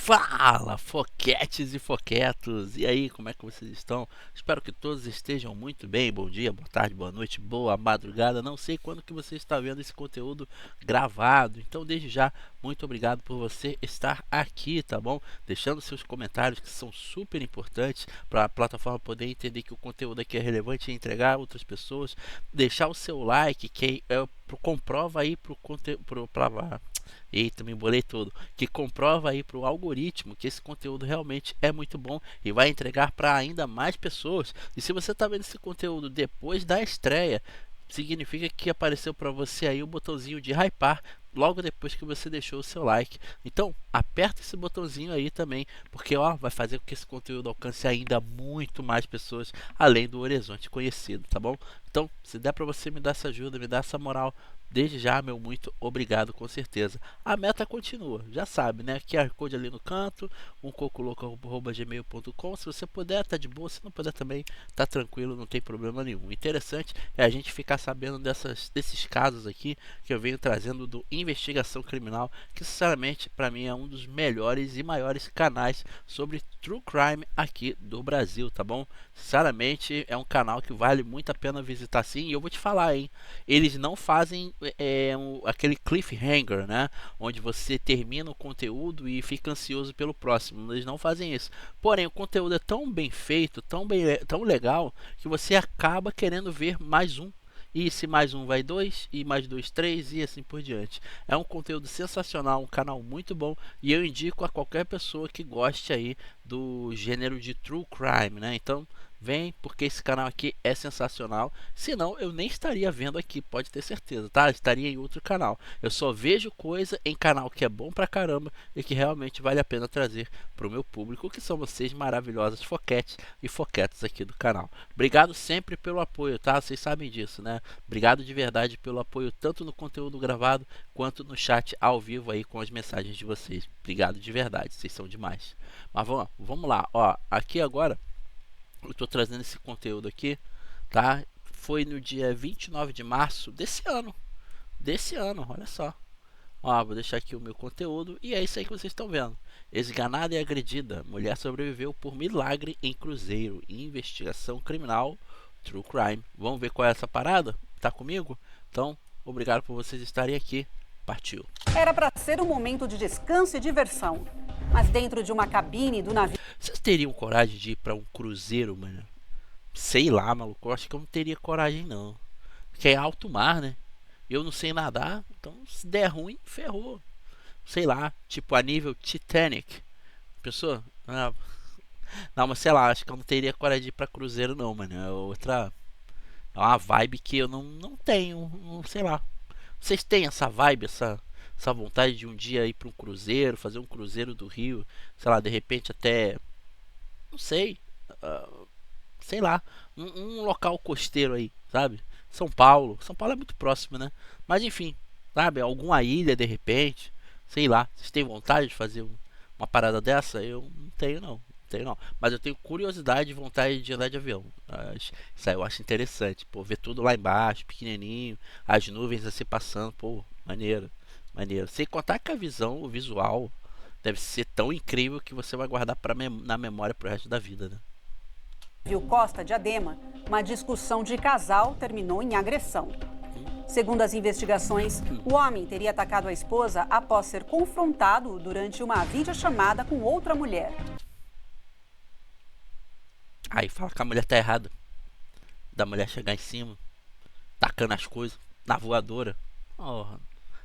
Fala, foquetes e foquetos! E aí, como é que vocês estão? Espero que todos estejam muito bem. Bom dia, boa tarde, boa noite, boa madrugada. Não sei quando que você está vendo esse conteúdo gravado. Então, desde já, muito obrigado por você estar aqui, tá bom? Deixando seus comentários que são super importantes para a plataforma poder entender que o conteúdo aqui é relevante e entregar a outras pessoas. Deixar o seu like, que comprova aí pro conteúdo. Eita, me embolei todo. Que comprova aí para o algoritmo que esse conteúdo realmente é muito bom e vai entregar para ainda mais pessoas. E se você está vendo esse conteúdo depois da estreia, significa que apareceu para você aí o botãozinho de hypar logo depois que você deixou o seu like. Então, aperta esse botãozinho aí também, porque vai fazer com que esse conteúdo alcance ainda muito mais pessoas além do horizonte conhecido, tá bom? Então, se der para você me dar essa ajuda, me dar essa moral, desde já, meu muito obrigado, com certeza. A meta continua, já sabe, né? QR Code ali no canto, cocoloko@gmail.com. Se você puder, tá de boa. Se não puder também, tá tranquilo, não tem problema nenhum. O interessante é a gente ficar sabendo desses casos aqui que eu venho trazendo do Investigação Criminal, que sinceramente para mim é um dos melhores e maiores canais sobre True Crime aqui do Brasil, tá bom? Sinceramente é um canal que vale muito a pena visitar, sim. E eu vou te falar, hein? Eles não fazem aquele cliffhanger, né? Onde você termina o conteúdo e fica ansioso pelo próximo. Eles não fazem isso. Porém, o conteúdo é tão bem feito, tão legal, que você acaba querendo ver mais um. E se mais um vai dois, e mais dois, três, e assim por diante. É um conteúdo sensacional, um canal muito bom, e eu indico a qualquer pessoa que goste aí do gênero de True Crime, né? Então, vem, porque esse canal aqui é sensacional. Senão, eu nem estaria vendo aqui, pode ter certeza, tá? Estaria em outro canal. Eu só vejo coisa em canal que é bom pra caramba e que realmente vale a pena trazer pro meu público, que são vocês maravilhosas foquetes e foquetas aqui do canal. Obrigado sempre pelo apoio, tá? Vocês sabem disso, né? Obrigado de verdade pelo apoio, tanto no conteúdo gravado quanto no chat ao vivo aí com as mensagens de vocês. Obrigado de verdade, vocês são demais. Mas vamos lá, ó, aqui agora eu estou trazendo esse conteúdo aqui, tá? Foi no dia 29 de março desse ano, olha só. Ó, vou deixar aqui o meu conteúdo e é isso aí que vocês estão vendo. Esganada e agredida, mulher sobreviveu por milagre em cruzeiro. Investigação criminal, True Crime. Vamos ver qual é essa parada? Tá comigo? Então, obrigado por vocês estarem aqui. Partiu. Era para ser um momento de descanso e diversão, mas dentro de uma cabine do navio... Vocês teriam coragem de ir para um cruzeiro, mano? Sei lá, maluco. Eu acho que eu não teria coragem, não. Porque é alto mar, né? Eu não sei nadar, então se der ruim, ferrou. Sei lá, tipo a nível Titanic. Pessoa? Ah, não, mas sei lá, acho que eu não teria coragem de ir pra cruzeiro, não, mano. É outra. É uma vibe que eu não tenho. Não, sei lá. Vocês têm essa vibe, essa vontade de um dia ir pra um cruzeiro, fazer um cruzeiro do Rio, sei lá, de repente até. Não sei. Sei lá, um local costeiro aí, sabe? São Paulo. São Paulo é muito próximo, né? Mas enfim, sabe? Alguma ilha de repente. Sei lá. Vocês têm vontade de fazer uma parada dessa? Eu não tenho, não. Não tenho, não. Mas eu tenho curiosidade e vontade de andar de avião. Isso aí eu acho interessante. Pô, ver tudo lá embaixo, pequenininho. As nuvens assim passando. Pô, maneiro. Maneiro. Sem contar que a visão, o visual, deve ser tão incrível que você vai guardar na memória pro resto da vida, né? Costa Diadema, uma discussão de casal terminou em agressão. Segundo as investigações, o homem teria atacado a esposa após ser confrontado durante uma videochamada com outra mulher. Aí fala que a mulher tá errada. Da mulher chegar em cima, tacando as coisas, na voadora. Oh,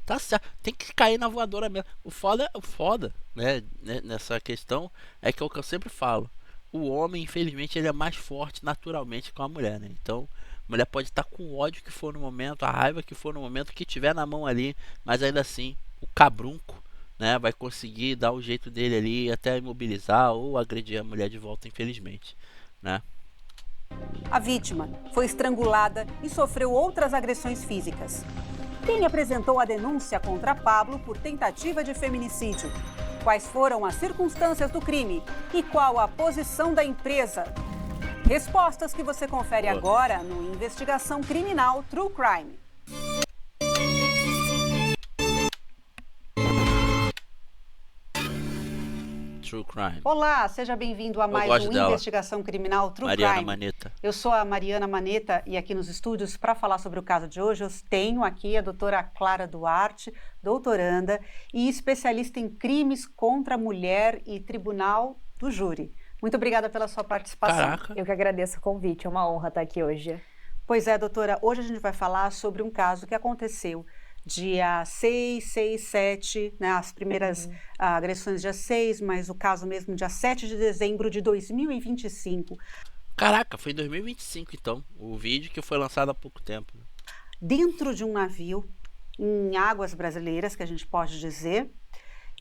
tá certo, tem que cair na voadora mesmo. O foda, né, nessa questão é que é o que eu sempre falo. O homem, infelizmente, ele é mais forte naturalmente que a mulher, né? Então, a mulher pode estar com o ódio que for no momento, a raiva que for no momento, que tiver na mão ali, mas ainda assim, o cabrunco, né, vai conseguir dar o jeito dele ali, até imobilizar ou agredir a mulher de volta, infelizmente, né? A vítima foi estrangulada e sofreu outras agressões físicas. Quem apresentou a denúncia contra Pablo por tentativa de feminicídio? Quais foram as circunstâncias do crime? E qual a posição da empresa? Respostas que você confere agora no Investigação Criminal True Crime. True Crime. Olá, seja bem-vindo a mais gosto um dela. Investigação Criminal True Mariana Crime. Manetta. Eu sou a Mariana Manetta e aqui nos estúdios, para falar sobre o caso de hoje, eu tenho aqui a doutora Clara Duarte, doutoranda e especialista em crimes contra a mulher e tribunal do júri. Muito obrigada pela sua participação. Caraca. Eu que agradeço o convite, é uma honra estar aqui hoje. Pois é, doutora, hoje a gente vai falar sobre um caso que aconteceu dia 6, 7, né, as primeiras agressões dia 6, mas o caso mesmo dia 7 de dezembro de 2025. Caraca, foi em 2025 então, o vídeo que foi lançado há pouco tempo. Dentro de um navio, em águas brasileiras, que a gente pode dizer,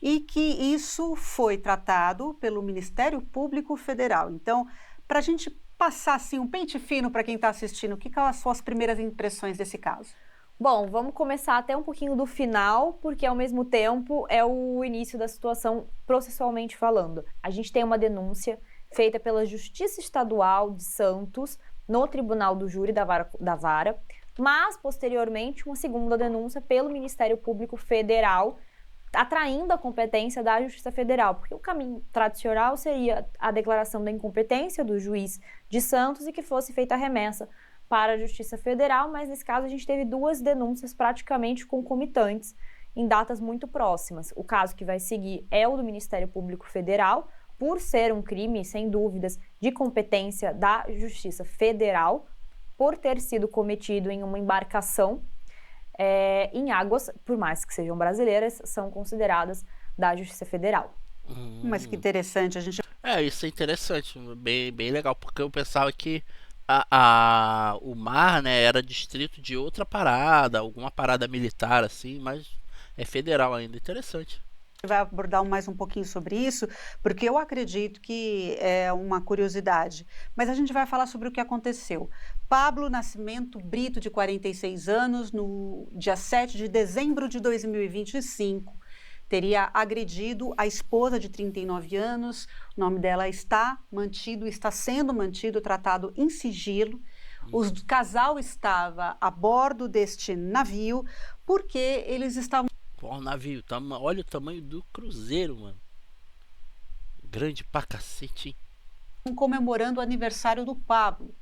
e que isso foi tratado pelo Ministério Público Federal. Então, para a gente passar assim, um pente fino para quem está assistindo, o que são as suas primeiras impressões desse caso? Bom, vamos começar até um pouquinho do final, porque ao mesmo tempo é o início da situação processualmente falando. A gente tem uma denúncia feita pela Justiça Estadual de Santos no Tribunal do Júri da Vara, mas posteriormente uma segunda denúncia pelo Ministério Público Federal, atraindo a competência da Justiça Federal, porque o caminho tradicional seria a declaração da incompetência do juiz de Santos e que fosse feita a remessa para a Justiça Federal, mas nesse caso a gente teve duas denúncias praticamente concomitantes em datas muito próximas. O caso que vai seguir é o do Ministério Público Federal, por ser um crime, sem dúvidas, de competência da Justiça Federal, por ter sido cometido em uma embarcação em águas, por mais que sejam brasileiras, são consideradas da Justiça Federal. Mas que interessante, a gente... Isso é interessante, bem legal, porque eu pensava que o mar, né, era distrito de outra parada, alguma parada militar assim, mas é federal ainda, interessante. Vai abordar mais um pouquinho sobre isso, porque eu acredito que é uma curiosidade, mas a gente vai falar sobre o que aconteceu. Pablo Nascimento Brito, de 46 anos, no dia 7 de dezembro de 2025, teria agredido a esposa de 39 anos, o nome dela está sendo mantido, tratado em sigilo. O casal estava a bordo deste navio porque eles estavam... Pô, o navio, olha o tamanho do cruzeiro, mano. Grande pra cacete, hein? Comemorando o aniversário do Pablo.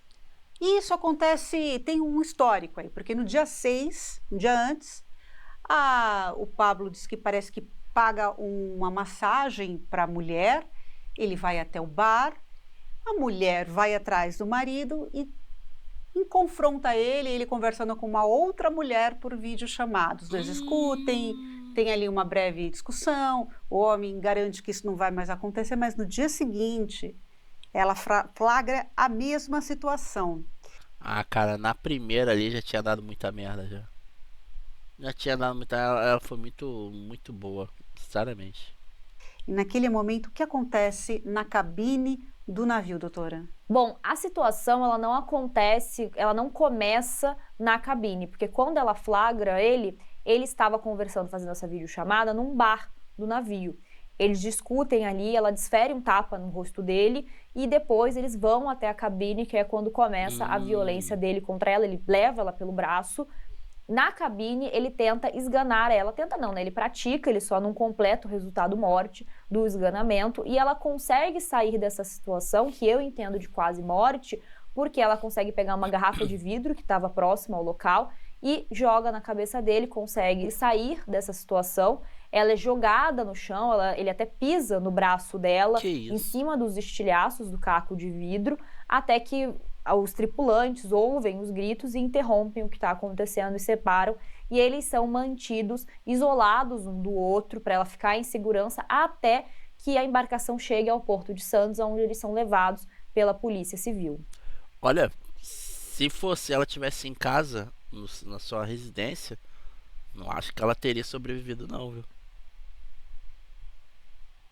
E isso acontece, tem um histórico aí, porque no dia 6, um dia antes, o Pablo diz que parece que paga uma massagem para a mulher, ele vai até o bar, a mulher vai atrás do marido e confronta ele conversando com uma outra mulher por videochamada. Os dois discutem, tem ali uma breve discussão, o homem garante que isso não vai mais acontecer, mas no dia seguinte ela flagra a mesma situação. Cara, na primeira ali já tinha dado muita merda já. Já tinha dado muita... Ela foi muito boa, sinceramente. E naquele momento, o que acontece na cabine do navio, doutora? Bom, a situação ela não acontece, ela não começa na cabine, porque quando ela flagra ele estava conversando, fazendo essa videochamada num bar do navio. Eles discutem ali, ela desfere um tapa no rosto dele e depois eles vão até a cabine, que é quando começa a violência dele contra ela, ele leva ela pelo braço. Na cabine, ele tenta esganar ela. Tenta não, né? Ele pratica, ele só não completa o resultado morte do esganamento. E ela consegue sair dessa situação, que eu entendo de quase morte, porque ela consegue pegar uma garrafa de vidro que estava próxima ao local e joga na cabeça dele, consegue sair dessa situação. Ela é jogada no chão, ele até pisa no braço dela, em cima dos estilhaços do caco de vidro, até que os tripulantes ouvem os gritos e interrompem o que está acontecendo e separam, e eles são mantidos isolados um do outro para ela ficar em segurança até que a embarcação chegue ao Porto de Santos, onde eles são levados pela Polícia Civil. Olha, se fosse ela tivesse em casa, na sua residência, não acho que ela teria sobrevivido não, viu?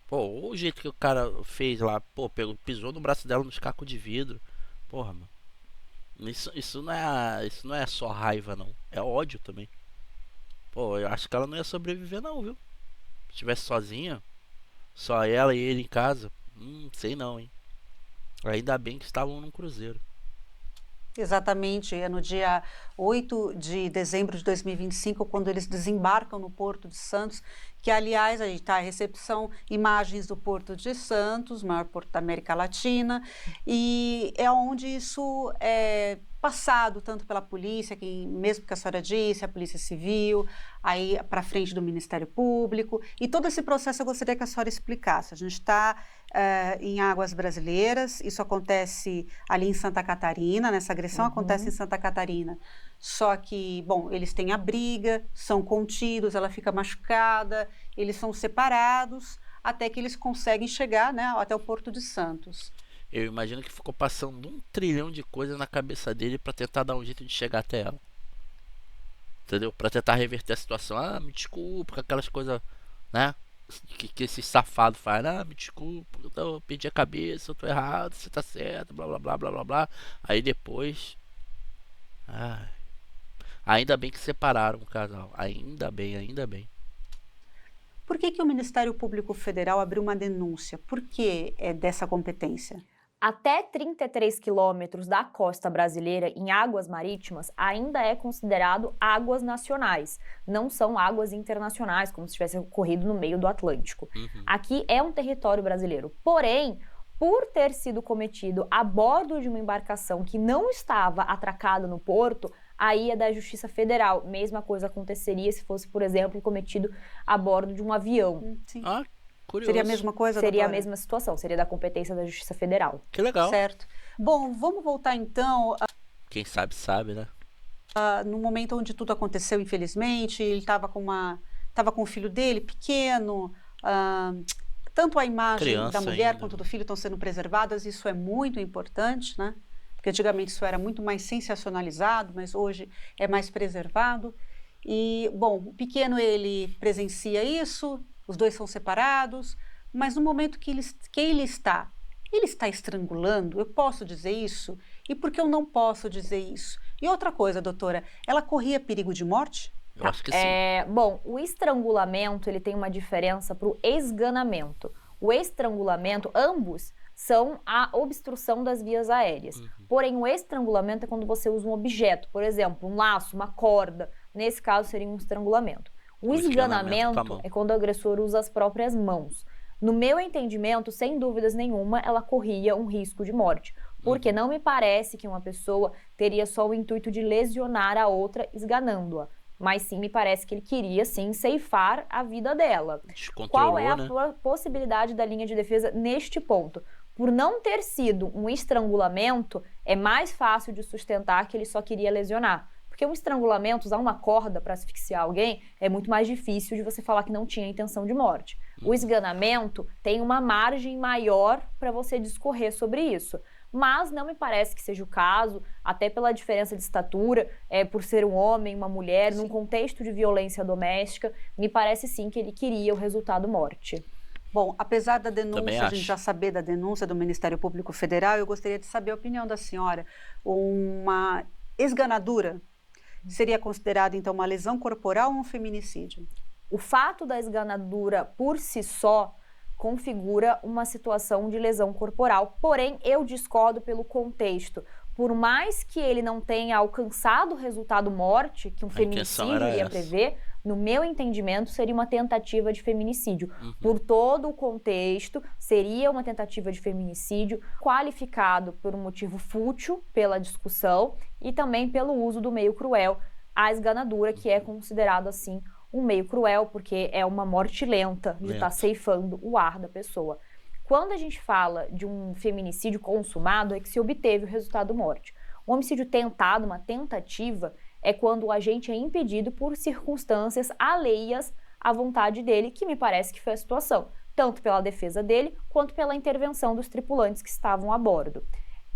Pô, o jeito que o cara fez lá, pô, pisou no braço dela nos cacos de vidro. Porra, mano. Isso não é só raiva, não. É ódio também. Pô, eu acho que ela não ia sobreviver, não, viu? Se estivesse sozinha, só ela e ele em casa, sei não, hein. Ainda bem que estavam num cruzeiro. Exatamente, é no dia 8 de dezembro de 2025, quando eles desembarcam no Porto de Santos, que, aliás, aí está a recepção, imagens do Porto de Santos, maior porto da América Latina, e é onde isso é passado tanto pela polícia, que, mesmo que a senhora disse, a Polícia Civil, aí para frente do Ministério Público, e todo esse processo eu gostaria que a senhora explicasse. A gente está em águas brasileiras, isso acontece ali em Santa Catarina, nessa agressão acontece em Santa Catarina, só que, bom, eles têm a briga, são contidos, ela fica machucada, eles são separados, até que eles conseguem chegar, né, até o Porto de Santos. Eu imagino que ficou passando 1 trilhão de coisas na cabeça dele para tentar dar um jeito de chegar até ela. Entendeu? Para tentar reverter a situação. Ah, me desculpa, com aquelas coisas, né? Que esse safado faz. Ah, me desculpa, eu perdi a cabeça, eu tô errado, você tá certo, blá blá blá blá blá blá. Aí depois. Ah, ainda bem que separaram o casal. Ainda bem, ainda bem. Por que o Ministério Público Federal abriu uma denúncia? Por que é dessa competência? Até 33 quilômetros da costa brasileira em águas marítimas ainda é considerado águas nacionais, não são águas internacionais, como se tivesse ocorrido no meio do Atlântico. Aqui é um território brasileiro, porém, por ter sido cometido a bordo de uma embarcação que não estava atracada no porto, aí é da Justiça Federal. Mesma coisa aconteceria se fosse, por exemplo, cometido a bordo de um avião. Sim. Ah, curioso. Seria a mesma coisa, Seria doutora? a mesma situação, seria da competência da Justiça Federal. Que legal. Certo. Bom, vamos voltar então Quem sabe, sabe, né? no momento onde tudo aconteceu, infelizmente. Ele estava com o filho dele, pequeno. Tanto a imagem Criança da mulher ainda. quanto do filho estão sendo preservadas, isso é muito importante, né? Porque antigamente isso era muito mais sensacionalizado, mas hoje é mais preservado. E, bom, o pequeno, ele presencia isso, os dois são separados, mas no momento que ele está estrangulando, eu posso dizer isso? E por que eu não posso dizer isso? E outra coisa, doutora, ela corria perigo de morte? Eu acho que sim. Bom, o estrangulamento ele tem uma diferença para o esganamento. O estrangulamento, ambos são a obstrução das vias aéreas. Porém, o estrangulamento é quando você usa um objeto, por exemplo, um laço, uma corda. Nesse caso, seria um estrangulamento. O esganamento com a mão. esganamento é quando o agressor usa as próprias mãos. No meu entendimento, sem dúvidas nenhuma, ela corria um risco de morte. Porque não me parece que uma pessoa teria só o intuito de lesionar a outra esganando-a. Mas sim, me parece que ele queria, sim, ceifar a vida dela. Descontrolou, Qual é a né? possibilidade da linha de defesa neste ponto? Por não ter sido um estrangulamento, é mais fácil de sustentar que ele só queria lesionar. Porque um estrangulamento, usar uma corda para asfixiar alguém, é muito mais difícil de você falar que não tinha intenção de morte. O esganamento tem uma margem maior para você discorrer sobre isso. Mas não me parece que seja o caso, até pela diferença de estatura, por ser um homem, uma mulher, num contexto de violência doméstica, me parece sim que ele queria o resultado morte. Bom, apesar da Também denúncia, a gente acho. já saber da denúncia do Ministério Público Federal, eu gostaria de saber a opinião da senhora. Uma esganadura seria considerada, então, uma lesão corporal ou um feminicídio? O fato da esganadura por si só configura uma situação de lesão corporal, porém eu discordo pelo contexto. Por mais que ele não tenha alcançado o resultado morte, que um feminicídio era ia essa. prever, no meu entendimento seria uma tentativa de feminicídio. Por todo o contexto, seria uma tentativa de feminicídio qualificado por um motivo fútil, pela discussão, e também pelo uso do meio cruel, a esganadura, que é considerado assim um meio cruel, porque é uma morte lenta de estar ceifando o ar da pessoa. Quando a gente fala de um feminicídio consumado, é que se obteve o resultado morte. Um homicídio tentado, uma tentativa, é quando o agente é impedido por circunstâncias alheias à vontade dele, que me parece que foi a situação, tanto pela defesa dele, quanto pela intervenção dos tripulantes que estavam a bordo.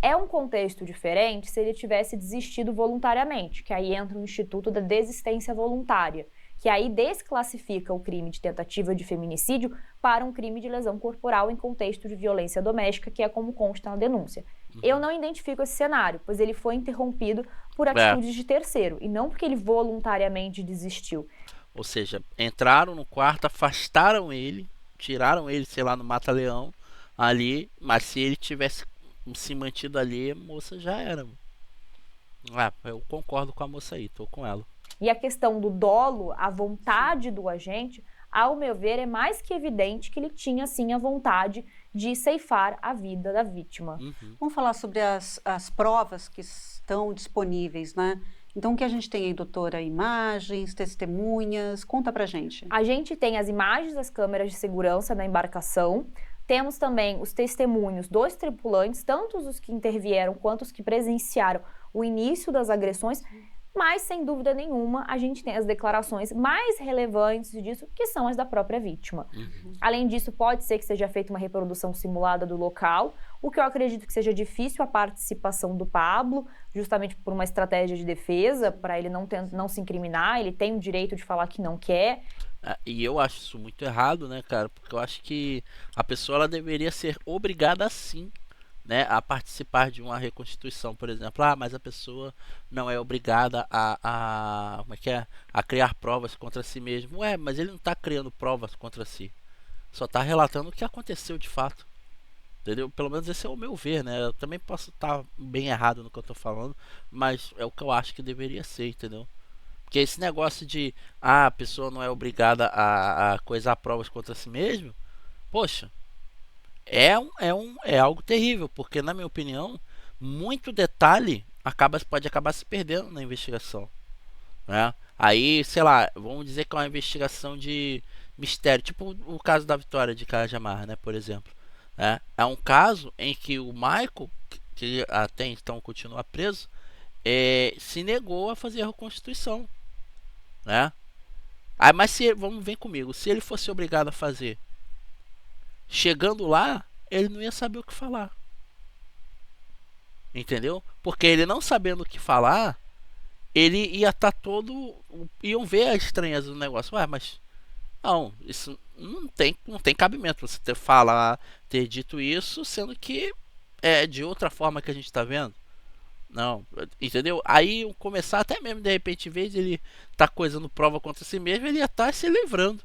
É um contexto diferente se ele tivesse desistido voluntariamente, que aí entra o Instituto da Desistência Voluntária, que aí desclassifica o crime de tentativa de feminicídio para um crime de lesão corporal em contexto de violência doméstica, que é como consta na denúncia. Eu não identifico esse cenário, pois ele foi interrompido por atitudes de terceiro, e não porque ele voluntariamente desistiu. Ou seja, entraram no quarto, afastaram ele, tiraram ele, sei lá, no mata-leão ali, mas se ele tivesse se mantido ali, a moça já era. Ah, eu concordo com a moça aí, tô com ela. E a questão do dolo, a vontade do agente, ao meu ver, é mais que evidente que ele tinha sim a vontade de ceifar a vida da vítima. Vamos falar sobre as provas que estão disponíveis, né? Então, o que a gente tem aí, doutora? Imagens, testemunhas, conta pra gente. A gente tem as imagens das câmeras de segurança da embarcação, temos também os testemunhos dos tripulantes, tanto os que intervieram quanto os que presenciaram o início das agressões, mas, sem dúvida nenhuma, a gente tem as declarações mais relevantes disso, que são as da própria vítima. Além disso, pode ser que seja feita uma reprodução simulada do local, o que eu acredito que seja difícil a participação do Pablo, justamente por uma estratégia de defesa, para ele não se incriminar, ele tem o direito de falar que não quer. E eu acho isso muito errado, né, cara? Porque eu acho que a pessoa ela deveria ser obrigada sim, né, a participar de uma reconstituição, por exemplo. Ah, mas a pessoa não é obrigada como é que é? A criar provas contra si mesmo. Ué, mas ele não está criando provas contra si. Só está relatando o que aconteceu de fato. Entendeu? Pelo menos esse é o meu ver, né? Eu também posso estar bem errado no que eu estou falando, mas é o que eu acho que deveria ser, entendeu? Porque esse negócio de a pessoa não é obrigada a coisar provas contra si mesmo, poxa, é algo terrível, porque na minha opinião, muito detalhe pode acabar se perdendo na investigação, né? Aí, sei lá, vamos dizer que é uma investigação de mistério, tipo o caso da Vitória de Cajamar, né, por exemplo. É um caso em que o Michael, que até então continua preso, se negou a fazer a reconstituição, né? Aí, mas vem comigo, se ele fosse obrigado a fazer, chegando lá, ele não ia saber o que falar. Entendeu? Porque ele não sabendo o que falar, ele ia estar todo. Iam ver a estranheza do negócio. Ué, mas. Não, isso não tem cabimento você ter dito isso, sendo que é de outra forma que a gente está vendo. Não, entendeu? Aí começar até mesmo, de repente, em vez de ele tá coisando prova contra si mesmo, ele ia estar se livrando,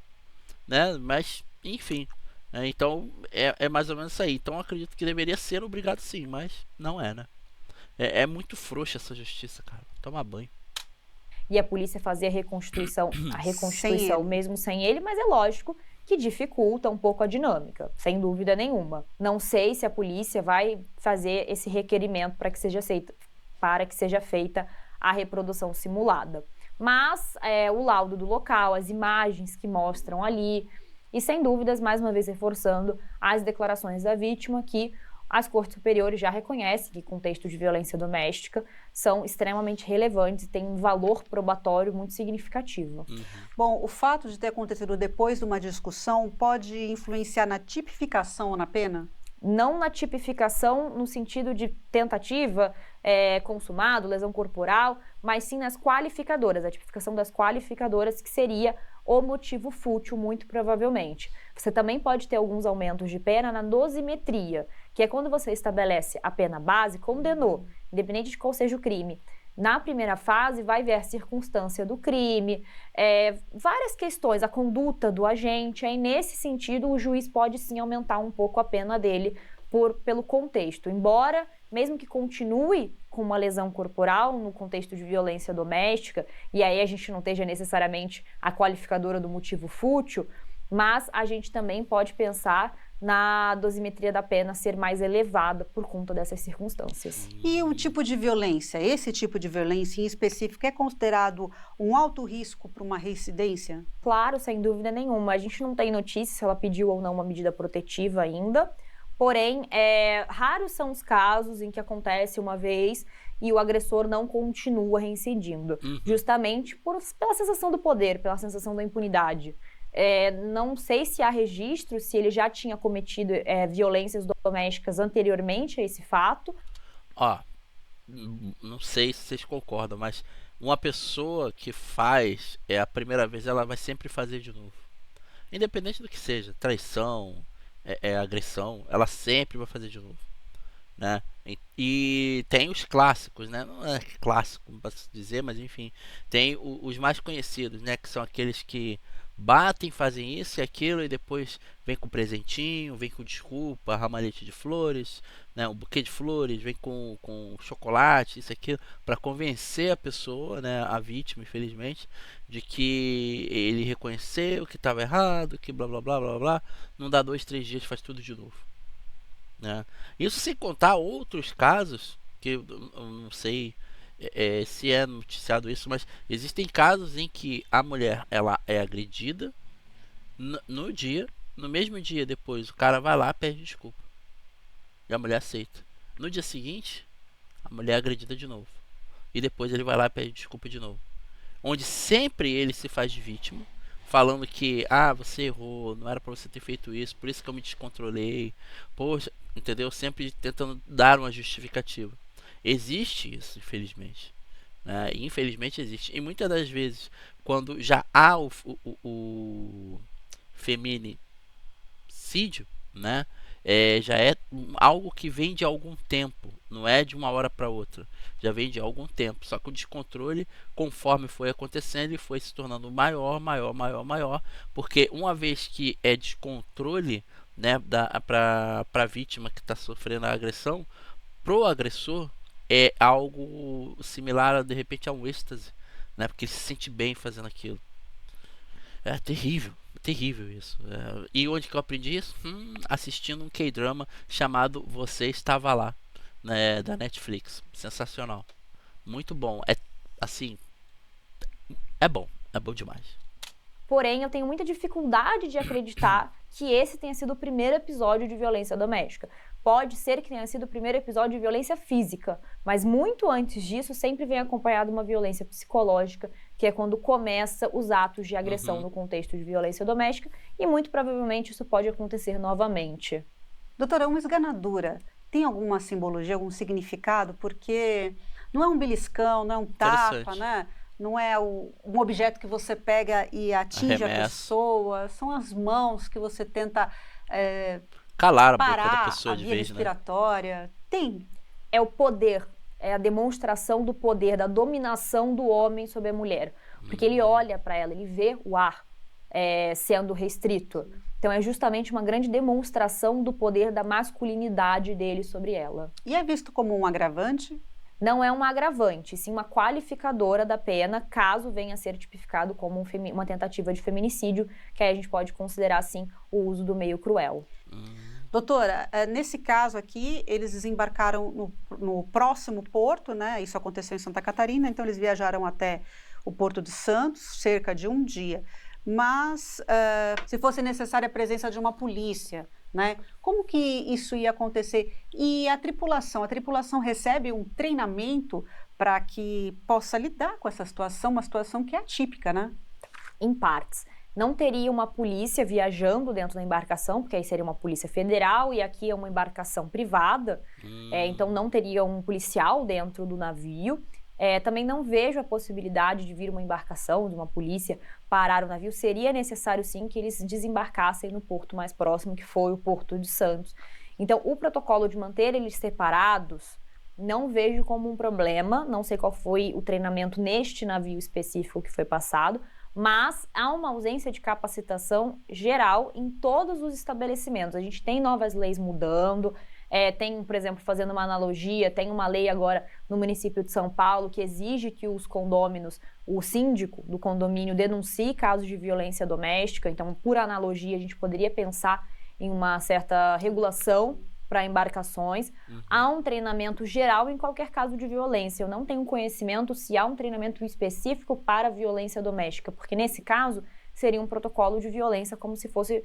né? Mas, enfim. Então, é mais ou menos isso aí. Então, eu acredito que deveria ser obrigado sim, mas não é, né? É muito frouxa essa justiça, cara. Toma banho. E a polícia fazer a reconstituição Sem mesmo sem ele, mas é lógico que dificulta um pouco a dinâmica, sem dúvida nenhuma. Não sei se a polícia vai fazer esse requerimento para que seja feita a reprodução simulada. Mas o laudo do local, as imagens que mostram ali, e sem dúvidas, mais uma vez reforçando as declarações da vítima, que as cortes superiores já reconhecem que contextos de violência doméstica são extremamente relevantes e têm um valor probatório muito significativo. Bom, o fato de ter acontecido depois de uma discussão pode influenciar na tipificação ou na pena? Não na tipificação no sentido de tentativa, consumado, lesão corporal, mas sim nas qualificadoras, a tipificação das qualificadoras, que seria o motivo fútil, muito provavelmente. Você também pode ter alguns aumentos de pena na dosimetria, que é quando você estabelece a pena base, condenou, independente de qual seja o crime. Na primeira fase, vai ver a circunstância do crime, várias questões, a conduta do agente. Aí, nesse sentido, o juiz pode sim aumentar um pouco a pena dele pelo contexto. Embora, mesmo que continue com uma lesão corporal no contexto de violência doméstica, e aí a gente não esteja necessariamente a qualificadora do motivo fútil, mas a gente também pode pensar na dosimetria da pena ser mais elevada por conta dessas circunstâncias. E o tipo de violência, esse tipo de violência em específico, é considerado um alto risco para uma reincidência? Claro, sem dúvida nenhuma. A gente não tem notícia se ela pediu ou não uma medida protetiva ainda, porém, raros são os casos em que acontece uma vez e o agressor não continua reincidindo, justamente pela sensação do poder, pela sensação da impunidade. Não sei se há registro, se ele já tinha cometido violências domésticas anteriormente a esse fato. Não sei se vocês concordam, mas uma pessoa que faz a primeira vez, ela vai sempre fazer de novo. Independente do que seja, traição, agressão, ela sempre vai fazer de novo, né? E tem os clássicos, né? Não é clássico, para se dizer, mas enfim, tem os mais conhecidos, né? Que são aqueles que batem, fazem isso e aquilo e depois vem com presentinho, vem com desculpa, ramalhete de flores, né, um buquê de flores, vem com chocolate, isso aqui, para convencer a pessoa, né, a vítima, infelizmente, de que ele reconheceu que estava errado, que blá blá blá blá blá. Não dá 2, 3 dias, faz tudo de novo, né? Isso sem contar outros casos que eu não sei se é noticiado isso, mas existem casos em que a mulher ela é agredida no dia, no mesmo dia depois o cara vai lá, pede desculpa e a mulher aceita. No dia seguinte a mulher é agredida de novo e depois ele vai lá e pede desculpa de novo, onde sempre ele se faz de vítima, falando que você errou, não era pra você ter feito isso, por isso que eu me descontrolei, poxa, entendeu? Sempre tentando dar uma justificativa. Existe isso, infelizmente, né? Infelizmente existe, e muitas das vezes quando já há o feminicídio, né? Já é algo que vem de algum tempo, não é de uma hora para outra, já vem de algum tempo. Só que o descontrole, conforme foi acontecendo, ele foi se tornando maior, maior, maior, maior, porque uma vez que é descontrole, né, para a vítima que está sofrendo a agressão, pro agressor é algo similar a, de repente, a um êxtase, né, porque ele se sente bem fazendo aquilo. É terrível, terrível isso. E onde que eu aprendi isso? Assistindo um K-drama chamado Você Estava Lá, né, da Netflix. Sensacional, muito bom. É assim, é bom demais. Porém, eu tenho muita dificuldade de acreditar que esse tenha sido o primeiro episódio de violência doméstica. Pode ser que tenha sido o primeiro episódio de violência física, mas muito antes disso sempre vem acompanhado uma violência psicológica, que é quando começa os atos de agressão no contexto de violência doméstica, e muito provavelmente isso pode acontecer novamente. Doutora, uma esganadura tem alguma simbologia, algum significado? Porque não é um beliscão, não é um tapa, né? Não é um objeto que você pega e atinge a pessoa, são as mãos que você tenta calar a parar boca da pessoa a de via vez, respiratória. Né? Tem. É o poder, é a demonstração do poder, da dominação do homem sobre a mulher. Porque ele olha para ela, ele vê o ar sendo restrito. Então é justamente uma grande demonstração do poder da masculinidade dele sobre ela. E é visto como um agravante? Não é uma agravante, sim uma qualificadora da pena, caso venha a ser tipificado como uma tentativa de feminicídio, que aí a gente pode considerar, sim, o uso do meio cruel. Doutora, nesse caso aqui, eles desembarcaram no próximo porto, né? Isso aconteceu em Santa Catarina, então eles viajaram até o Porto de Santos, cerca de um dia. Mas, se fosse necessária a presença de uma polícia, né? Como que isso ia acontecer? E a tripulação recebe um treinamento para que possa lidar com essa situação, uma situação que é atípica, né? Em partes. Não teria uma polícia viajando dentro da embarcação, porque aí seria uma polícia federal e aqui é uma embarcação privada, então não teria um policial dentro do navio. Também não vejo a possibilidade de vir uma embarcação, de uma polícia parar o navio. Seria necessário sim que eles desembarcassem no porto mais próximo, que foi o Porto de Santos. Então o protocolo de manter eles separados, não vejo como um problema, não sei qual foi o treinamento neste navio específico que foi passado, mas há uma ausência de capacitação geral em todos os estabelecimentos. A gente tem novas leis mudando, tem, por exemplo, fazendo uma analogia, tem uma lei agora no município de São Paulo que exige que os condôminos, o síndico do condomínio denuncie casos de violência doméstica. Então, por analogia, a gente poderia pensar em uma certa regulação para embarcações. Há um treinamento geral em qualquer caso de violência. Eu não tenho conhecimento se há um treinamento específico para violência doméstica, porque nesse caso seria um protocolo de violência como se fosse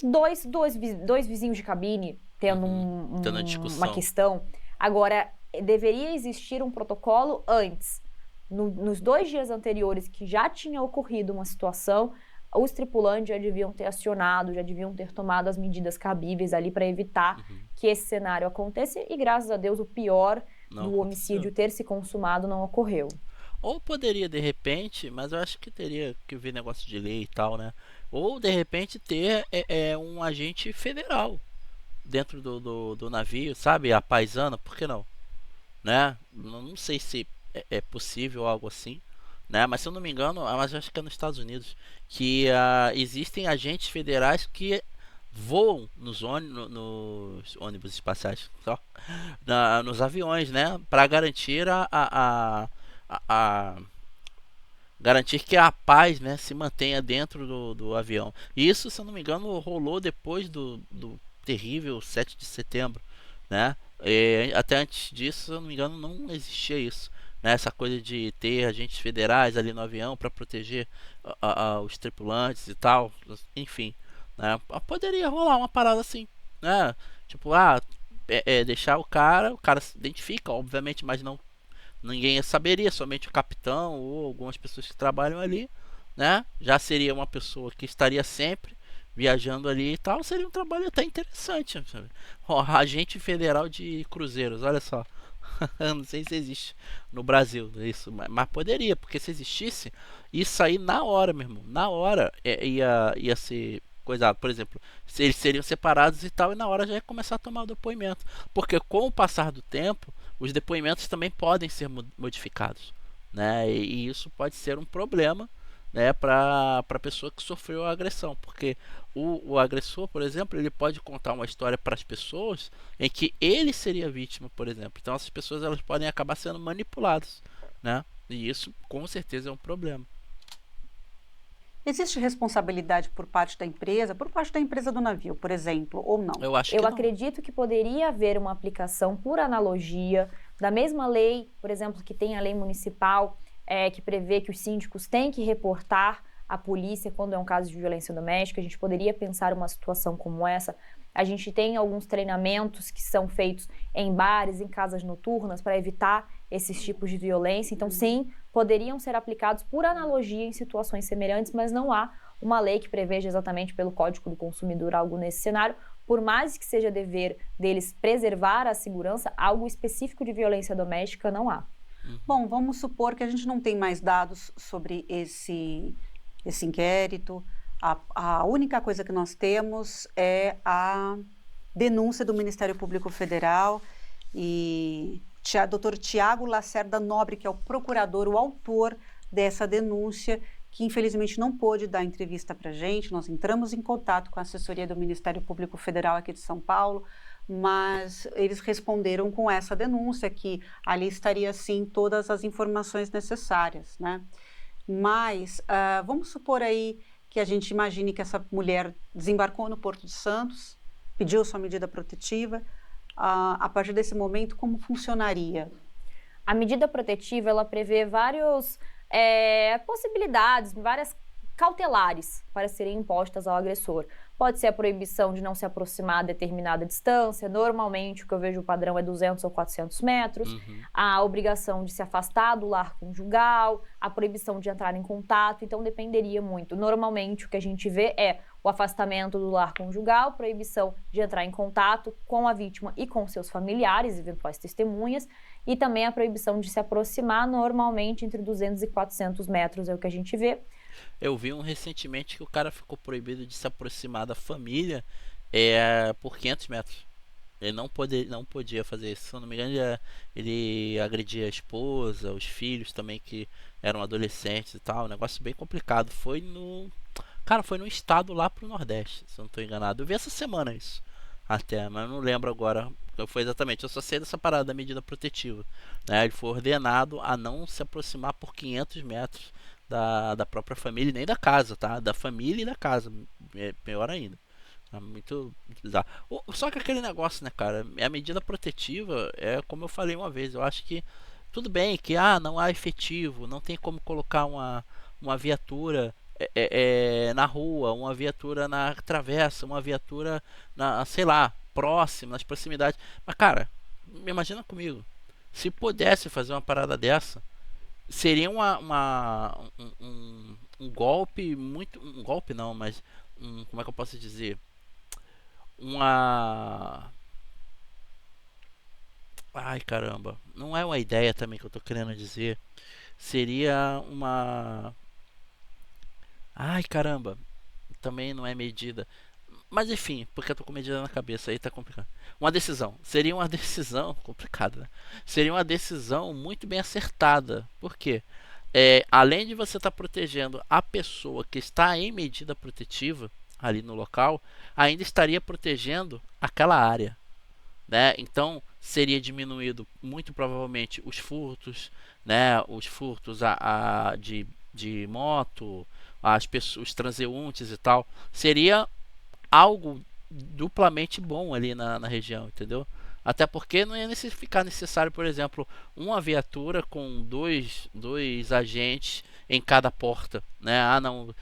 dois vizinhos de cabine tendo uma questão. Agora, deveria existir um protocolo antes. Nos 2 dias anteriores que já tinha ocorrido uma situação, os tripulantes já deviam ter acionado, já deviam ter tomado as medidas cabíveis ali para evitar que esse cenário aconteça e, graças a Deus, o pior do homicídio ter se consumado não ocorreu. Ou poderia, de repente, mas eu acho que teria que ver negócio de lei e tal, né? Ou, de repente, ter um agente federal dentro do navio, sabe? A paisana, por que não? Né? Não sei se é possível algo assim, né? Mas se eu não me engano, mas acho que é nos Estados Unidos, que existem agentes federais que voam nos ônibus espaciais, só, nos aviões, né, para garantir a garantir que a paz, né, se mantenha dentro do avião. E isso, se eu não me engano, rolou depois do terrível 7 de setembro, né? Até antes disso, se eu não me engano, não existia isso, né? Essa coisa de ter agentes federais ali no avião para proteger os tripulantes e tal, enfim, né? Poderia rolar uma parada assim, né? Tipo, deixar o cara se identifica, obviamente, mas não ninguém saberia, somente o capitão ou algumas pessoas que trabalham ali, né? Já seria uma pessoa que estaria sempre viajando ali e tal, seria um trabalho até interessante, sabe? Agente federal de cruzeiros, olha só. Não sei se existe no Brasil isso, mas poderia, porque se existisse, isso aí na hora, meu irmão, na hora ia ser coisado. Por exemplo, se eles seriam separados e tal, e na hora já ia começar a tomar o depoimento, porque com o passar do tempo, os depoimentos também podem ser modificados, né? E isso pode ser um problema, né, para a pessoa que sofreu a agressão, porque o agressor, por exemplo, ele pode contar uma história para as pessoas em que ele seria vítima, por exemplo. Então essas pessoas elas podem acabar sendo manipuladas, né? E isso com certeza é um problema. Existe responsabilidade por parte da empresa do navio, por exemplo, ou não? Eu acho que Eu não. acredito que poderia haver uma aplicação por analogia da mesma lei, por exemplo, que tem a lei municipal, que prevê que os síndicos têm que reportar à polícia quando é um caso de violência doméstica. A gente poderia pensar uma situação como essa. A gente tem alguns treinamentos que são feitos em bares, em casas noturnas, para evitar esses tipos de violência. Então, sim, poderiam ser aplicados por analogia em situações semelhantes, mas não há uma lei que preveja exatamente pelo Código do Consumidor algo nesse cenário. Por mais que seja dever deles preservar a segurança, algo específico de violência doméstica não há. Bom, vamos supor que a gente não tem mais dados sobre esse inquérito. A única coisa que nós temos é a denúncia do Ministério Público Federal e Dr. Tiago Lacerda Nobre, que é o procurador, o autor dessa denúncia, que infelizmente não pôde dar entrevista para a gente. Nós entramos em contato com a assessoria do Ministério Público Federal aqui de São Paulo, mas eles responderam com essa denúncia, que ali estaria sim todas as informações necessárias, né? Mas vamos supor aí que a gente imagine que essa mulher desembarcou no Porto de Santos, pediu sua medida protetiva. A partir desse momento, como funcionaria? A medida protetiva, ela prevê várias possibilidades, várias cautelares para serem impostas ao agressor. Pode ser a proibição de não se aproximar a determinada distância, normalmente o que eu vejo o padrão é 200 ou 400 metros, a obrigação de se afastar do lar conjugal, a proibição de entrar em contato, então dependeria muito. Normalmente o que a gente vê é o afastamento do lar conjugal, proibição de entrar em contato com a vítima e com seus familiares, eventuais testemunhas, e também a proibição de se aproximar, normalmente entre 200 e 400 metros é o que a gente vê. Eu vi recentemente que o cara ficou proibido de se aproximar da família por 500 metros. Ele não podia fazer isso. Se eu não me engano, ele agredia a esposa, os filhos também que eram adolescentes e tal. Um negócio bem complicado. Foi no estado lá pro Nordeste, se eu não estou enganado. Eu vi essa semana isso até, mas não lembro agora qual foi exatamente. Eu só sei dessa parada da medida protetiva, né? Ele foi ordenado a não se aproximar por 500 metros da própria família, nem da casa, tá? Da família e da casa, pior ainda. É muito bizarro. Só que aquele negócio, né, cara? A medida protetiva é como eu falei uma vez. Eu acho que tudo bem que não há efetivo, não tem como colocar uma viatura na rua, uma viatura na travessa, uma viatura sei lá, próxima, nas proximidades. Mas, cara, imagina comigo. Se pudesse fazer uma parada dessa, seria um golpe muito. Um golpe não, mas. Como é que eu posso dizer? Ai, caramba. Não é uma ideia também que eu tô querendo dizer. Seria uma. Ai, caramba. Também não é medida. Mas enfim, porque eu tô com medida na cabeça aí, tá complicado. Uma decisão. Seria uma decisão complicada, né? Seria uma decisão muito bem acertada. Por quê? Além de você estar protegendo a pessoa que está em medida protetiva, ali no local, ainda estaria protegendo aquela área, né? Então seria diminuído muito provavelmente os furtos, né? Os furtos de moto, as pessoas, os transeuntes e tal. Seria algo duplamente bom ali na região, entendeu? Até porque não ia ficar necessário, por exemplo, uma viatura com dois agentes em cada porta, né? Ah, não,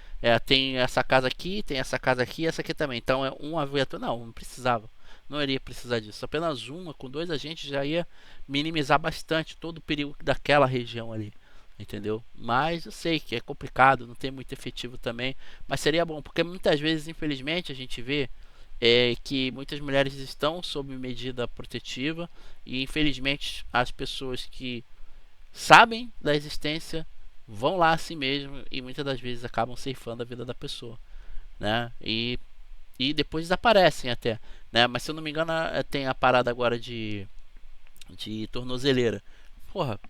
tem essa casa aqui, tem essa casa aqui, essa aqui também. Então é uma viatura, não precisava. Não iria precisar disso. Apenas uma com dois agentes já ia minimizar bastante todo o perigo daquela região ali. Entendeu? Mas eu sei que é complicado, não tem muito efetivo também. Mas seria bom, porque muitas vezes, infelizmente, a gente vê que muitas mulheres estão sob medida protetiva e infelizmente as pessoas que sabem da existência vão lá assim mesmo e muitas das vezes acabam ceifando a vida da pessoa, né? E depois desaparecem até, né? Mas se eu não me engano tem a parada agora de tornozeleira. Porra,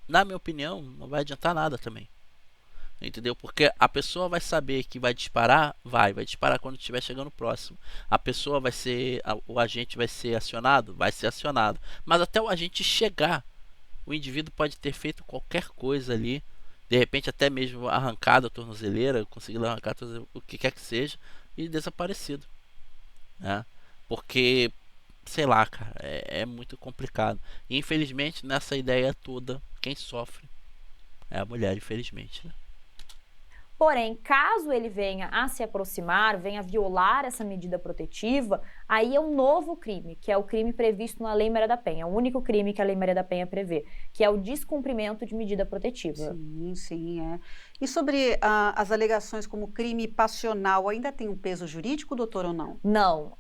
na minha opinião não vai adiantar nada também. Entendeu? Porque a pessoa vai saber que vai disparar, vai disparar quando estiver chegando próximo. A pessoa vai ser, o agente vai ser acionado, vai ser acionado. Mas até o agente chegar, o indivíduo pode ter feito qualquer coisa ali, de repente até mesmo arrancado a tornozeleira, conseguido arrancar o que quer que seja e desaparecido, né? Porque, sei lá, cara, é muito complicado. E infelizmente nessa ideia toda, quem sofre é a mulher, infelizmente, né? Porém, caso ele venha a se aproximar, venha a violar essa medida protetiva, aí é um novo crime, que é o crime previsto na Lei Maria da Penha. É o único crime que a Lei Maria da Penha prevê, que é o descumprimento de medida protetiva. Sim, sim, é. E sobre as alegações como crime passional, ainda tem um peso jurídico, doutor, ou não? Não.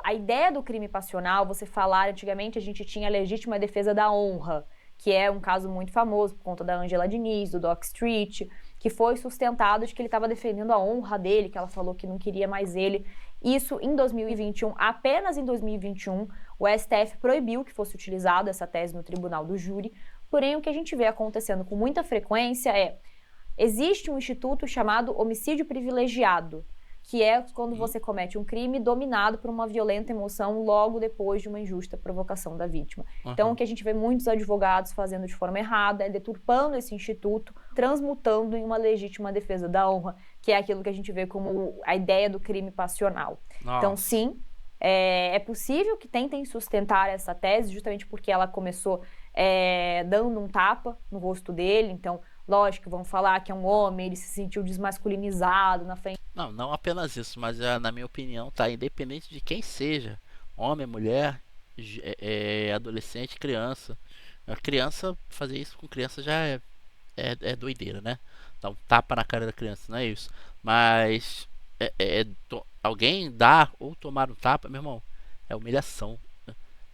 A ideia do crime passional, você falar, antigamente a gente tinha a legítima defesa da honra, que é um caso muito famoso por conta da Angela Diniz, do Doc Street, que foi sustentado de que ele estava defendendo a honra dele, que ela falou que não queria mais ele. Isso em 2021, apenas em 2021, o STF proibiu que fosse utilizada essa tese no tribunal do júri. Porém, o que a gente vê acontecendo com muita frequência existe um instituto chamado homicídio privilegiado, que é quando você comete um crime dominado por uma violenta emoção logo depois de uma injusta provocação da vítima. Então, o que a gente vê muitos advogados fazendo de forma errada é deturpando esse instituto, transmutando em uma legítima defesa da honra, que é aquilo que a gente vê como a ideia do crime passional. Nossa. Então, sim, é possível que tentem sustentar essa tese, justamente porque ela começou dando um tapa no rosto dele. Então, lógico, vão falar que é um homem, ele se sentiu desmasculinizado na frente. Não apenas isso, mas na minha opinião, tá, independente de quem seja, homem, mulher, adolescente, criança. A criança, fazer isso com criança já é doideira, né? Dá um tapa na cara da criança, não é isso. Mas alguém dar ou tomar um tapa, meu irmão, é humilhação.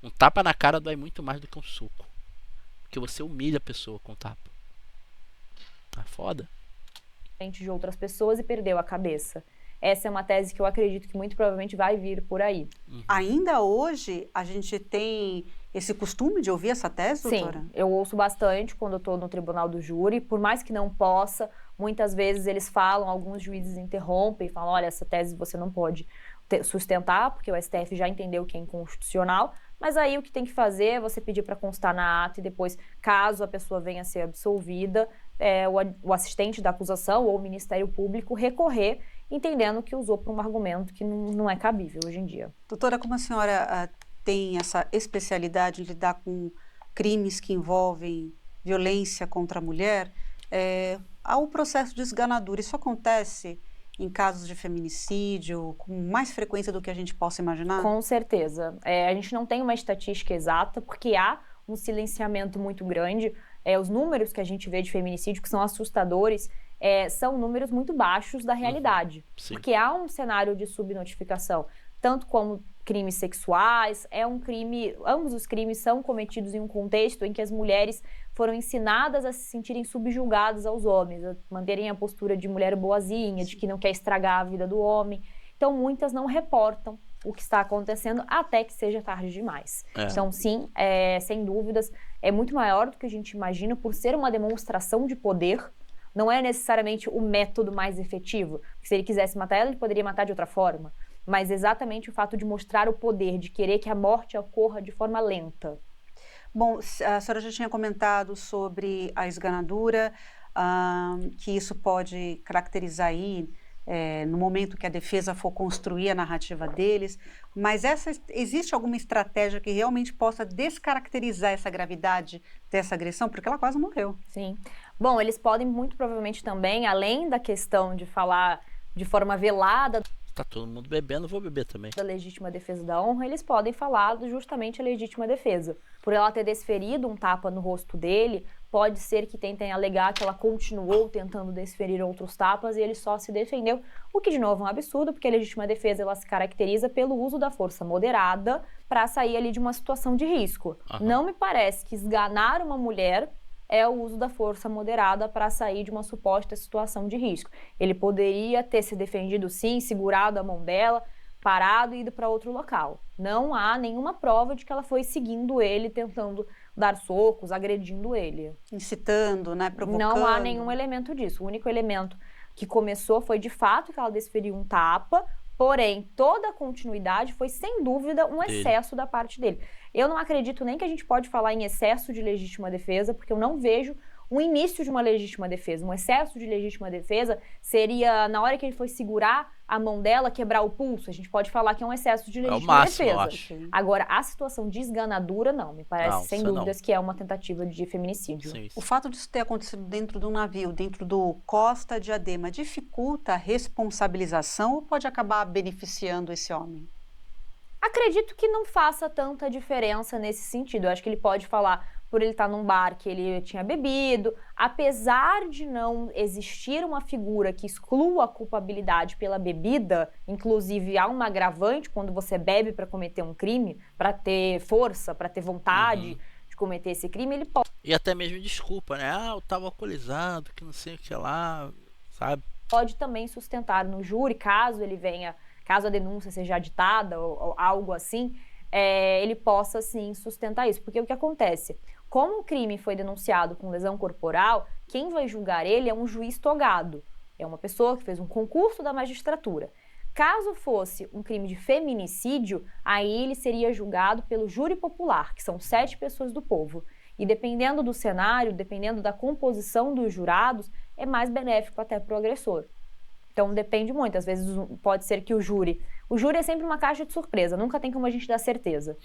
Um tapa na cara dói muito mais do que um soco. Porque você humilha a pessoa com tapa. Tá foda. De outras pessoas e perdeu a cabeça. Essa é uma tese que eu acredito que muito provavelmente vai vir por aí. Ainda hoje, a gente tem esse costume de ouvir essa tese, doutora? Sim, eu ouço bastante quando eu estou no tribunal do júri, por mais que não possa, muitas vezes eles falam, alguns juízes interrompem e falam, olha, essa tese você não pode sustentar, porque o STF já entendeu que é inconstitucional, mas aí o que tem que fazer é você pedir para constar na ata e depois, caso a pessoa venha a ser absolvida, o assistente da acusação ou o Ministério Público recorrer, entendendo que usou por um argumento que não é cabível hoje em dia. Doutora, como a senhora tem essa especialidade de lidar com crimes que envolvem violência contra a mulher, há o processo de esganadura. Isso acontece em casos de feminicídio com mais frequência do que a gente possa imaginar? Com certeza. A gente não tem uma estatística exata, porque há um silenciamento muito grande. Os números que a gente vê de feminicídio, que são assustadores, são números muito baixos da realidade. Sim. Porque há um cenário de subnotificação, tanto como crimes sexuais, ambos os crimes são cometidos em um contexto em que as mulheres foram ensinadas a se sentirem subjugadas aos homens, a manterem a postura de mulher boazinha, de que não quer estragar a vida do homem. Então, muitas não reportam o que está acontecendo até que seja tarde demais. Então, sim, sem dúvidas, é muito maior do que a gente imagina por ser uma demonstração de poder. não é necessariamente o método mais efetivo. Se ele quisesse matar ela, ele poderia matar de outra forma. Mas exatamente o fato de mostrar o poder, de querer que a morte ocorra de forma lenta. Bom, a senhora já tinha comentado sobre a esganadura, que isso pode caracterizar aí, no momento que a defesa for construir a narrativa deles, mas existe alguma estratégia que realmente possa descaracterizar essa gravidade dessa agressão? Porque ela quase morreu. Sim. Bom, eles podem muito provavelmente também, além da questão de falar de forma velada Tá todo mundo bebendo, vou beber também. da legítima defesa da honra, eles podem falar justamente a legítima defesa. Por ela ter desferido um tapa no rosto dele, pode ser que tentem alegar que ela continuou tentando desferir outros tapas e ele só se defendeu, o que de novo é um absurdo, porque a legítima defesa ela se caracteriza pelo uso da força moderada para sair ali de uma situação de risco. Não me parece que esganar uma mulher é o uso da força moderada para sair de uma suposta situação de risco. Ele poderia ter se defendido sim, segurado a mão dela, parado e ido para outro local. Não há nenhuma prova de que ela foi seguindo ele, tentando dar socos, agredindo ele. Incitando, né, provocando. Não há nenhum elemento disso. O único elemento que começou foi de fato que ela desferiu um tapa, porém toda a continuidade foi sem dúvida um excesso da parte dele. Eu não acredito nem que a gente pode falar em excesso de legítima defesa, porque eu não vejo um início de uma legítima defesa. Um excesso de legítima defesa seria, na hora que ele foi segurar a mão dela, quebrar o pulso. A gente pode falar que é um excesso de legítima máximo, defesa. eu acho. Agora, a situação de esganadura, não. Me parece, Não, sem isso dúvidas, que é uma tentativa de feminicídio. Sim, O fato disso ter acontecido dentro do navio, dentro do Costa Diadema, dificulta a responsabilização ou pode acabar beneficiando esse homem? Acredito que não faça tanta diferença nesse sentido. Eu acho que ele pode falar, por ele estar num bar, que ele tinha bebido. Apesar de não existir uma figura que exclua a culpabilidade pela bebida, inclusive há uma agravante quando você bebe para cometer um crime, para ter força, para ter vontade de cometer esse crime, ele pode. E até mesmo desculpa, né? Eu tava alcoolizado, que não sei o que lá, sabe? Pode também sustentar no júri, caso ele venha, caso a denúncia seja aditada ou algo assim, ele possa sim sustentar isso. Porque o que acontece? Como o crime foi denunciado com lesão corporal, quem vai julgar ele é um juiz togado. É uma pessoa que fez um concurso da magistratura. Caso fosse um crime de feminicídio, aí ele seria julgado pelo júri popular, que são 7 pessoas do povo. E dependendo do cenário, dependendo da composição dos jurados, é mais benéfico até para o agressor. Então depende muito, às vezes pode ser que o júri é sempre uma caixa de surpresa, nunca tem como a gente dar certeza.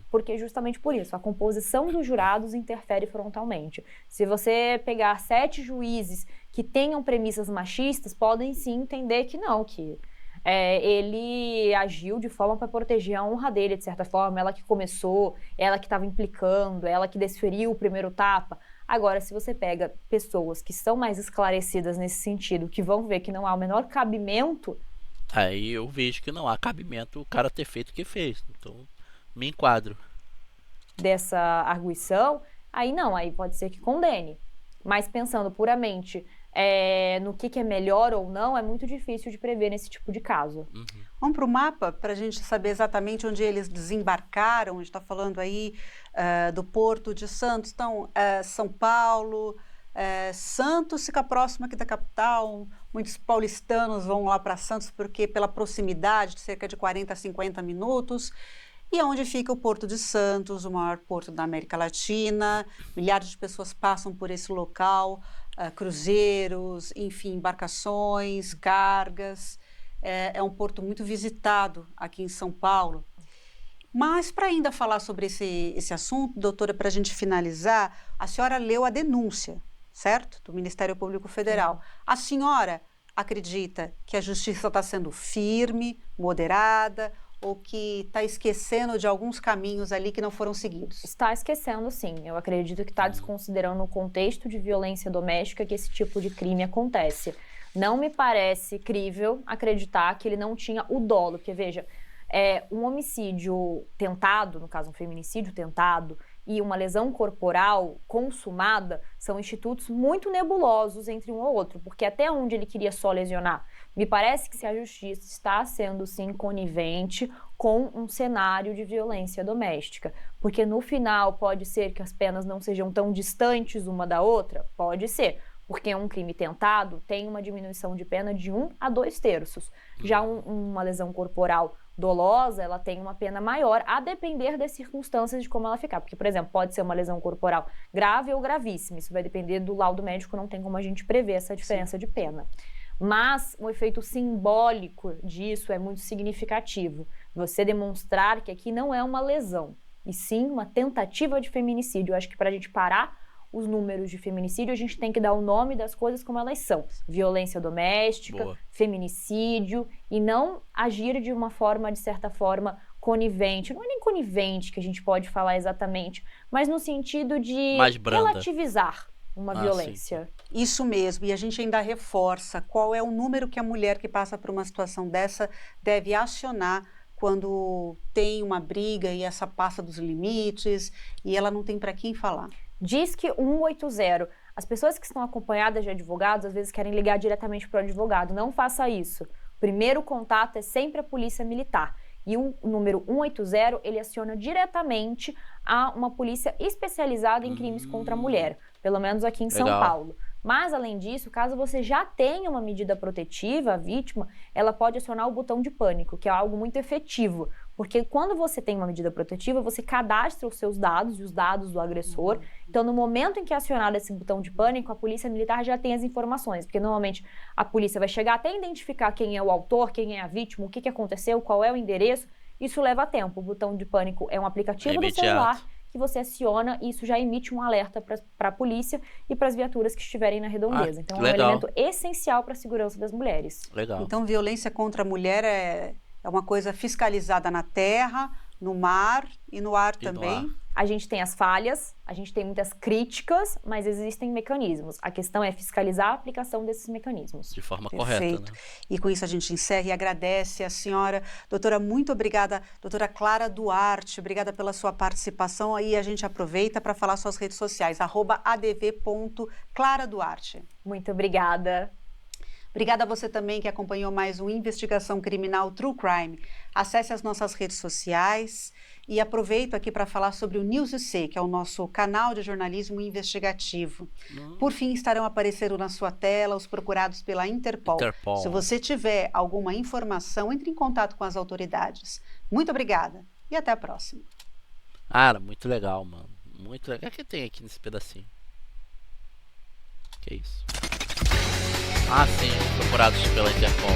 Porque justamente por isso, a composição dos jurados interfere frontalmente. Se você pegar 7 juízes que tenham premissas machistas, podem sim entender que não, que ele agiu de forma para proteger a honra dele, de certa forma, ela que começou, ela que estava implicando, ela que desferiu o primeiro tapa. Agora, se você pega pessoas que são mais esclarecidas nesse sentido, que vão ver que não há o menor cabimento... Aí eu vejo que não há cabimento o cara ter feito o que fez. Então, me enquadro. Dessa arguição, aí não, aí pode ser que condene. Mas pensando puramente no que é melhor ou não, é muito difícil de prever nesse tipo de caso. Vamos para o mapa para a gente saber exatamente onde eles desembarcaram. A gente está falando aí do Porto de Santos. Então, São Paulo, Santos fica próximo aqui da capital. Muitos paulistanos vão lá para Santos porque pela proximidade, de cerca de 40 a 50 minutos. E onde fica o Porto de Santos, o maior porto da América Latina. Milhares de pessoas passam por esse local, cruzeiros, enfim, embarcações, cargas. É um porto muito visitado aqui em São Paulo. Mas para ainda falar sobre esse assunto, doutora, para a gente finalizar, a senhora leu a denúncia, certo? Do Ministério Público Federal. A senhora acredita que a justiça está sendo firme, moderada, ou que está esquecendo de alguns caminhos ali que não foram seguidos? Está esquecendo, sim. Eu acredito que está desconsiderando o contexto de violência doméstica que esse tipo de crime acontece. Não me parece crível acreditar que ele não tinha o dolo, porque, veja, um homicídio tentado, no caso um feminicídio tentado, e uma lesão corporal consumada são institutos muito nebulosos entre um ou outro, porque até onde ele queria só lesionar? Me parece que se a justiça está sendo, sim, conivente com um cenário de violência doméstica, porque no final pode ser que as penas não sejam tão distantes uma da outra, pode ser. porque um crime tentado tem uma diminuição de pena de 1 a 2 terços. Já uma lesão corporal dolosa, ela tem uma pena maior, a depender das circunstâncias de como ela ficar. Porque, por exemplo, pode ser uma lesão corporal grave ou gravíssima. Isso vai depender do laudo médico, não tem como a gente prever essa diferença de pena. Mas o efeito simbólico disso é muito significativo. Você demonstrar que aqui não é uma lesão, e sim uma tentativa de feminicídio. Eu acho que para a gente parar os números de feminicídio, a gente tem que dar o nome das coisas como elas são. Violência doméstica, Boa. feminicídio, e não agir de uma forma, de certa forma, conivente. Não é nem conivente que a gente pode falar exatamente, mas no sentido de Mais branda. relativizar uma violência. Isso mesmo, e a gente ainda reforça qual é o número que a mulher que passa por uma situação dessa deve acionar quando tem uma briga e essa passa dos limites e ela não tem para quem falar. Disque 180. As pessoas que estão acompanhadas de advogados às vezes querem ligar diretamente para o advogado. Não faça isso. O primeiro contato é sempre a polícia militar. E o número 180, ele aciona diretamente a uma polícia especializada em crimes contra a mulher. Pelo menos aqui em São Paulo. Mas, além disso, caso você já tenha uma medida protetiva, a vítima, ela pode acionar o botão de pânico, que é algo muito efetivo. Porque quando você tem uma medida protetiva, você cadastra os seus dados e os dados do agressor. Então, no momento em que é acionado esse botão de pânico, a polícia militar já tem as informações. Porque, normalmente, a polícia vai chegar até identificar quem é o autor, quem é a vítima, o que aconteceu, qual é o endereço. Isso leva tempo. O botão de pânico é um aplicativo do celular que você aciona e isso já emite um alerta para a polícia e para as viaturas que estiverem na redondeza. Então, é um elemento essencial para a segurança das mulheres. Legal. Então, violência contra a mulher é uma coisa fiscalizada na terra, no mar e no ar também. A gente tem as falhas, a gente tem muitas críticas, mas existem mecanismos. A questão é fiscalizar a aplicação desses mecanismos. De forma Perfeito. correta, né? E com isso a gente encerra e agradece a senhora. Doutora, muito obrigada. Doutora Clara Duarte, obrigada pela sua participação. Aí a gente aproveita para falar suas redes sociais, @adv.claraduarte. Muito obrigada. Obrigada a você também que acompanhou mais um Investigação Criminal True Crime. Acesse as nossas redes sociais e aproveito aqui para falar sobre o News UC, que é o nosso canal de jornalismo investigativo. Por fim, estarão aparecendo na sua tela os procurados pela Interpol. Se você tiver alguma informação, entre em contato com as autoridades. Muito obrigada e até a próxima. Cara, muito legal, mano. Muito legal. O que tem aqui nesse pedacinho? Que isso? Ah, sim, procurados pela Interpol.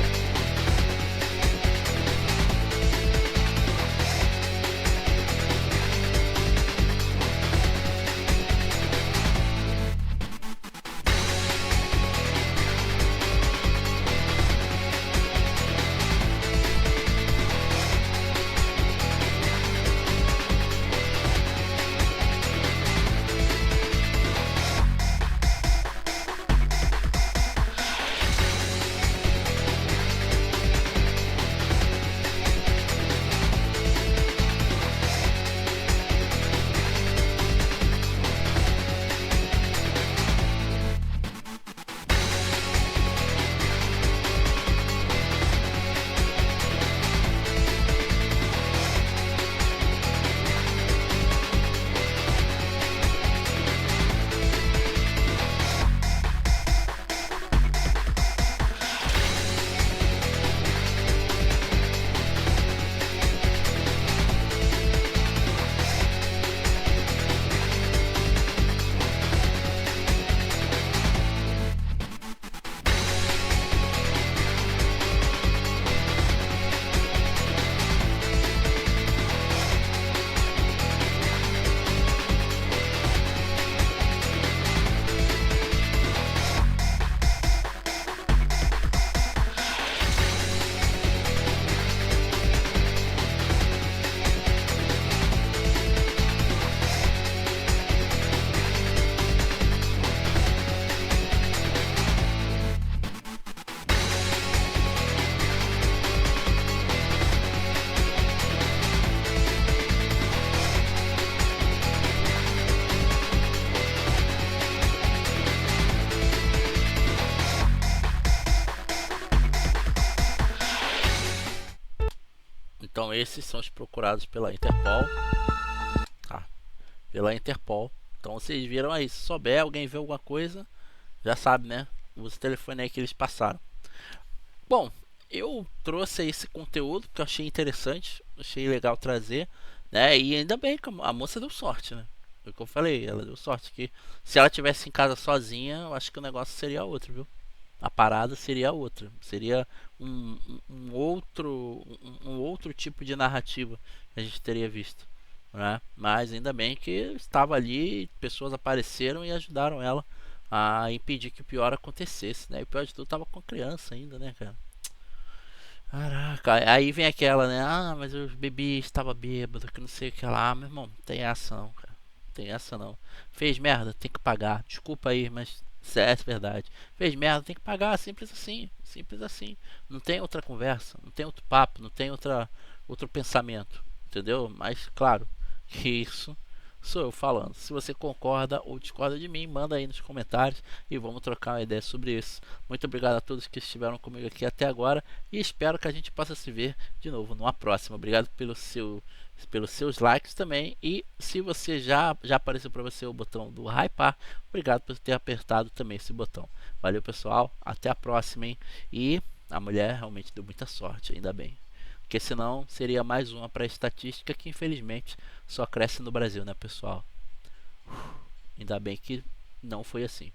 Então esses são os procurados pela Interpol. Pela Interpol. Então vocês viram aí, se souber, alguém vê alguma coisa, Já sabe, né? Usa o telefone aí que eles passaram. Bom, eu trouxe esse conteúdo que eu achei interessante, achei legal trazer, né? E ainda bem que a moça deu sorte, né? Foi o que eu falei, ela deu sorte que se ela tivesse em casa sozinha, eu acho que o negócio seria outro, viu? A parada seria outra, seria um outro tipo de narrativa que a gente teria visto, né? Mas ainda bem que estava ali, pessoas apareceram e ajudaram ela a impedir que o pior acontecesse, né? E o pior de tudo, tava com criança ainda, né, cara? Caraca, aí vem aquela, né? Ah, mas eu bebi, estava bêbado, que não sei o que lá. Ah, meu irmão, tem essa não, cara. Tem essa não. Fez merda, tem que pagar. Desculpa aí, mas isso é verdade. Fez merda, tem que pagar. Simples assim. Simples assim. Não tem outra conversa, não tem outro papo, não tem outro pensamento. Entendeu? Mas, claro, que isso sou eu falando. Se você concorda ou discorda de mim, manda aí nos comentários e vamos trocar uma ideia sobre isso. Muito obrigado a todos que estiveram comigo aqui até agora e espero que a gente possa se ver de novo numa próxima. Obrigado pelos seus likes também. E se você já apareceu para você o botão do hypar, obrigado por ter apertado também esse botão. Valeu, pessoal. Até a próxima, hein? E a mulher realmente deu muita sorte, ainda bem. Porque senão seria mais uma para a estatística que infelizmente só cresce no Brasil, né, pessoal? Ainda bem que não foi assim.